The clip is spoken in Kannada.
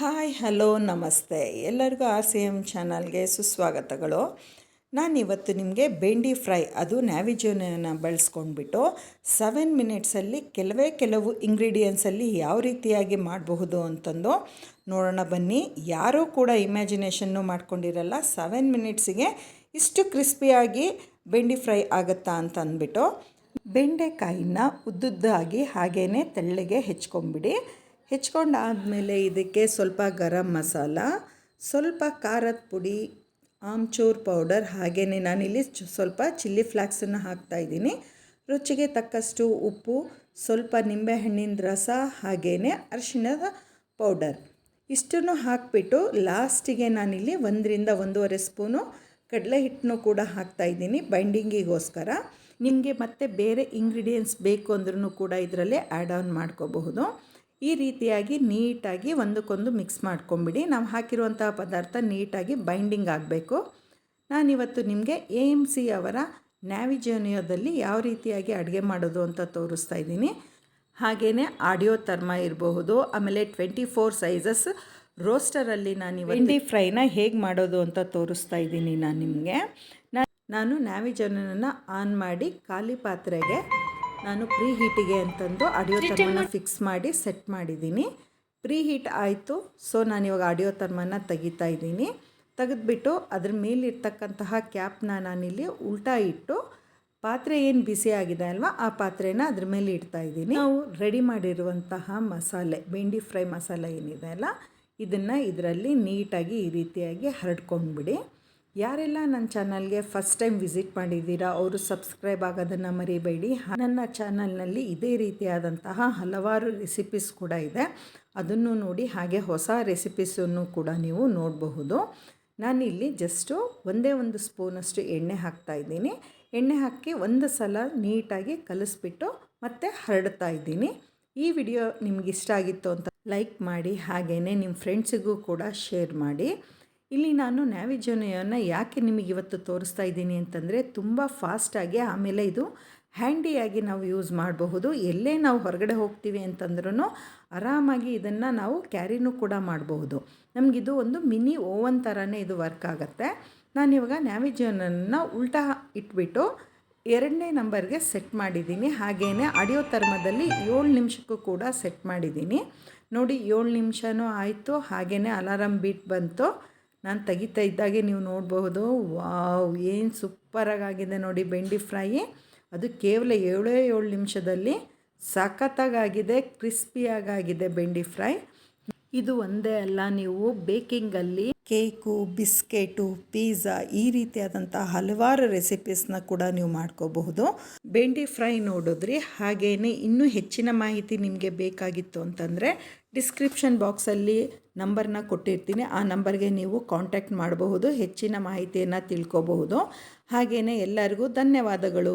ಹಾಯ್ ಹಲೋ ನಮಸ್ತೆ ಎಲ್ಲರಿಗೂ ಆರ್ ಸಿ ಎಮ್ ಚಾನಲ್ಗೆ ಸುಸ್ವಾಗತಗಳು. ನಾನಿವತ್ತು ನಿಮಗೆ ಬೆಂಡಿ ಫ್ರೈ ಅದು ನ್ಯಾವಿಜೋನನ್ನು ಬಳಸ್ಕೊಂಡ್ಬಿಟ್ಟು 7 ಮಿನಿಟ್ಸಲ್ಲಿ ಕೆಲವು ಇಂಗ್ರೀಡಿಯೆಂಟ್ಸಲ್ಲಿ ಯಾವ ರೀತಿಯಾಗಿ ಮಾಡಬಹುದು ಅಂತಂದು ನೋಡೋಣ ಬನ್ನಿ. ಯಾರೂ ಕೂಡ ಇಮ್ಯಾಜಿನೇಷನ್ನು ಮಾಡ್ಕೊಂಡಿರಲ್ಲ 7 ಮಿನಿಟ್ಸಿಗೆ ಇಷ್ಟು ಕ್ರಿಸ್ಪಿಯಾಗಿ ಬೆಂಡಿ ಫ್ರೈ ಆಗುತ್ತಾ ಅಂತ ಅಂದ್ಬಿಟ್ಟು ಬೆಂಡೆಕಾಯಿನ ಉದ್ದುದ್ದಾಗಿ ಹಾಗೇ ತೆಳ್ಳಗೆ ಹೆಚ್ಕೊಂಬಿಡಿ. ಹೆಚ್ಕೊಂಡಾದಮೇಲೆ ಇದಕ್ಕೆ ಸ್ವಲ್ಪ ಗರಂ ಮಸಾಲ, ಸ್ವಲ್ಪ ಖಾರದ ಪುಡಿ, ಆಮ್ಚೂರ್ ಪೌಡರ್, ಹಾಗೆಯೇ ನಾನಿಲ್ಲಿ ಸ್ವಲ್ಪ ಚಿಲ್ಲಿ ಫ್ಲಾಕ್ಸನ್ನು ಹಾಕ್ತಾಯಿದ್ದೀನಿ. ರುಚಿಗೆ ತಕ್ಕಷ್ಟು ಉಪ್ಪು, ಸ್ವಲ್ಪ ನಿಂಬೆಹಣ್ಣಿನ ರಸ, ಹಾಗೆಯೇ ಅರಿಶಿಣದ ಪೌಡರ್ ಇಷ್ಟನ್ನು ಹಾಕಿಬಿಟ್ಟು ಲಾಸ್ಟಿಗೆ ನಾನಿಲ್ಲಿ 1ರಿಂದ 1.5 ಸ್ಪೂನು ಕಡಲೆ ಹಿಟ್ಟನ್ನು ಕೂಡ ಹಾಕ್ತಾಯಿದ್ದೀನಿ ಬೈಂಡಿಂಗಿಗೋಸ್ಕರ. ನಿಮಗೆ ಮತ್ತೆ ಬೇರೆ ಇಂಗ್ರೀಡಿಯೆಂಟ್ಸ್ ಬೇಕು ಅಂದ್ರೂ ಕೂಡ ಇದರಲ್ಲಿ ಆ್ಯಡ್ ಆನ್ ಮಾಡ್ಕೋಬಹುದು. ಈ ರೀತಿಯಾಗಿ ನೀಟಾಗಿ ಒಂದಕ್ಕೊಂದು ಮಿಕ್ಸ್ ಮಾಡ್ಕೊಂಬಿಡಿ. ನಾವು ಹಾಕಿರುವಂತಹ ಪದಾರ್ಥ ನೀಟಾಗಿ ಬೈಂಡಿಂಗ್ ಆಗಬೇಕು. ನಾನಿವತ್ತು ನಿಮಗೆ AMC ಅವರ ನ್ಯಾವಿಜೋನಿಯೋದಲ್ಲಿ ಯಾವ ರೀತಿಯಾಗಿ ಅಡುಗೆ ಮಾಡೋದು ಅಂತ ತೋರಿಸ್ತಾ ಇದ್ದೀನಿ. ಹಾಗೆಯೇ ಆಡಿಯೋ ಥರ್ಮ ಇರಬಹುದು, ಆಮೇಲೆ 24 ಸೈಜಸ್ ರೋಸ್ಟರಲ್ಲಿ ನಾನು ಬೆಂಡಿ ಫ್ರೈನ ಹೇಗೆ ಮಾಡೋದು ಅಂತ ತೋರಿಸ್ತಾ ಇದ್ದೀನಿ ನಿಮಗೆ. ನಾನು ನ್ಯಾವಿಜೋನನ್ನು ಆನ್ ಮಾಡಿ ಖಾಲಿ ಪಾತ್ರೆಗೆ ನಾನು ಪ್ರೀ ಹೀಟಿಗೆ ಅಂತಂದು ಆಡಿಯೋ ಥರ್ಮನ ಫಿಕ್ಸ್ ಮಾಡಿ ಸೆಟ್ ಮಾಡಿದ್ದೀನಿ. ಪ್ರೀ ಹೀಟ್ ಆಯಿತು. ಸೊ ನಾನಿವಾಗ ಆಡಿಯೋ ಥರ್ಮನ ತೆಗಿತಾ ಇದ್ದೀನಿ. ತೆಗೆದುಬಿಟ್ಟು ಅದ್ರ ಮೇಲಿರ್ತಕ್ಕಂತಹ ಕ್ಯಾಪ್ನ ನಾನಿಲ್ಲಿ ಉಲ್ಟಾ ಇಟ್ಟು ಪಾತ್ರೆ ಏನು ಬಿಸಿ ಆಗಿದೆ ಅಲ್ವಾ ಆ ಪಾತ್ರೆನ ಅದ್ರ ಮೇಲೆ ಇಡ್ತಾ ಇದ್ದೀನಿ. ನಾವು ರೆಡಿ ಮಾಡಿರುವಂತಹ ಮಸಾಲೆ ಬೆಂಡಿ ಫ್ರೈ ಮಸಾಲೆ ಏನಿದೆ ಅಲ್ಲ ಇದನ್ನು ಇದರಲ್ಲಿ ನೀಟಾಗಿ ಈ ರೀತಿಯಾಗಿ ಹರಡ್ಕೊಂಡ್ಬಿಡಿ. ಯಾರೆಲ್ಲ ನನ್ನ ಚಾನಲ್ಗೆ ಫಸ್ಟ್ ಟೈಮ್ ವಿಸಿಟ್ ಮಾಡಿದ್ದೀರಾ ಅವರು ಸಬ್ಸ್ಕ್ರೈಬ್ ಆಗೋದನ್ನು ಮರಿಬೇಡಿ. ನನ್ನ ಚಾನಲ್ನಲ್ಲಿ ಇದೇ ರೀತಿಯಾದಂತಹ ಹಲವಾರು ರೆಸಿಪೀಸ್ ಕೂಡ ಇದೆ, ಅದನ್ನು ನೋಡಿ. ಹಾಗೆ ಹೊಸ ರೆಸಿಪೀಸನ್ನು ಕೂಡ ನೀವು ನೋಡಬಹುದು. ನಾನಿಲ್ಲಿ ಜಸ್ಟು ಒಂದೇ ಒಂದು ಸ್ಪೂನಷ್ಟು ಎಣ್ಣೆ ಹಾಕ್ತಾಯಿದ್ದೀನಿ. ಎಣ್ಣೆ ಹಾಕಿ ಒಂದು ಸಲ ನೀಟಾಗಿ ಕಲಿಸ್ಬಿಟ್ಟು ಮತ್ತೆ ಹರಡ್ತಾ ಇದ್ದೀನಿ. ಈ ವಿಡಿಯೋ ನಿಮ್ಗೆ ಇಷ್ಟ ಆಗಿತ್ತು ಅಂತ ಲೈಕ್ ಮಾಡಿ, ಹಾಗೆಯೇ ನಿಮ್ಮ ಫ್ರೆಂಡ್ಸಿಗೂ ಕೂಡ ಶೇರ್ ಮಾಡಿ. ಇಲ್ಲಿ ನಾನು ನ್ಯಾವಿಜೋನಿಯೋನ ಯಾಕೆ ನಿಮಗೆ ಇವತ್ತು ತೋರಿಸ್ತಾ ಇದ್ದೀನಿ ಅಂತಂದರೆ ತುಂಬ ಫಾಸ್ಟಾಗಿ, ಆಮೇಲೆ ಇದು ಹ್ಯಾಂಡಿಯಾಗಿ ನಾವು ಯೂಸ್ ಮಾಡಬಹುದು. ಎಲ್ಲೇ ನಾವು ಹೊರಗಡೆ ಹೋಗ್ತೀವಿ ಅಂತಂದ್ರೂ ಆರಾಮಾಗಿ ಇದನ್ನು ನಾವು ಕ್ಯಾರಿನೂ ಕೂಡ ಮಾಡಬಹುದು. ನಮಗಿದು ಒಂದು ಮಿನಿ ಓವನ್ ಥರನೇ ಇದು ವರ್ಕ್ ಆಗುತ್ತೆ. ನಾನಿವಾಗ ನ್ಯಾವಿಜೋನನ್ನು ಉಲ್ಟಾ ಇಟ್ಬಿಟ್ಟು 2ನೇ ನಂಬರ್ಗೆ ಸೆಟ್ ಮಾಡಿದ್ದೀನಿ. ಹಾಗೆಯೇ ಆಡಿಯೋ ಥರ್ಮದಲ್ಲಿ 7 ನಿಮಿಷಕ್ಕೂ ಕೂಡ ಸೆಟ್ ಮಾಡಿದ್ದೀನಿ. ನೋಡಿ 7 ನಿಮಿಷವೂ ಆಯಿತು. ಹಾಗೆಯೇ ಅಲಾರಮ್ ಬೀಟ್ ಬಂತು. ನಾನು ತೆಗಿತಾ ಇದ್ದಾಗೆ ನೀವು ನೋಡಬಹುದು. ವಾವ್, ಏನು ಸೂಪರಾಗಿದೆ ನೋಡಿ ಬೆಂಡಿ ಫ್ರೈ. ಅದು ಕೇವಲ 7 ನಿಮಿಷದಲ್ಲಿ ಸಖತ್ತಾಗಿದೆ, ಕ್ರಿಸ್ಪಿಯಾಗಿದೆ ಬೆಂಡಿ ಫ್ರೈ. ಇದು ಒಂದೇ ಅಲ್ಲ, ನೀವು ಬೇಕಿಂಗಲ್ಲಿ ಕೇಕು, ಬಿಸ್ಕೆಟು, ಪಿಜ್ಜಾ ಈ ರೀತಿಯಾದಂಥ ಹಲವಾರು ರೆಸಿಪೀಸ್ನ ಕೂಡ ನೀವು ಮಾಡ್ಕೋಬಹುದು. ಬೆಂಡಿ ಫ್ರೈ ನೋಡಿದ್ರಿ. ಹಾಗೆಯೇ ಇನ್ನೂ ಹೆಚ್ಚಿನ ಮಾಹಿತಿ ನಿಮಗೆ ಬೇಕಾಗಿತ್ತು ಅಂತಂದರೆ ಡಿಸ್ಕ್ರಿಪ್ಷನ್ ಬಾಕ್ಸಲ್ಲಿ ನಂಬರ್ನ ಕೊಟ್ಟಿರ್ತೀನಿ. ಆ ನಂಬರ್ಗೆ ನೀವು ಕಾಂಟ್ಯಾಕ್ಟ್ ಮಾಡಬಹುದು, ಹೆಚ್ಚಿನ ಮಾಹಿತಿಯನ್ನು ತಿಳ್ಕೋಬಹುದು. ಹಾಗೆಯೇ ಎಲ್ಲರಿಗೂ ಧನ್ಯವಾದಗಳು.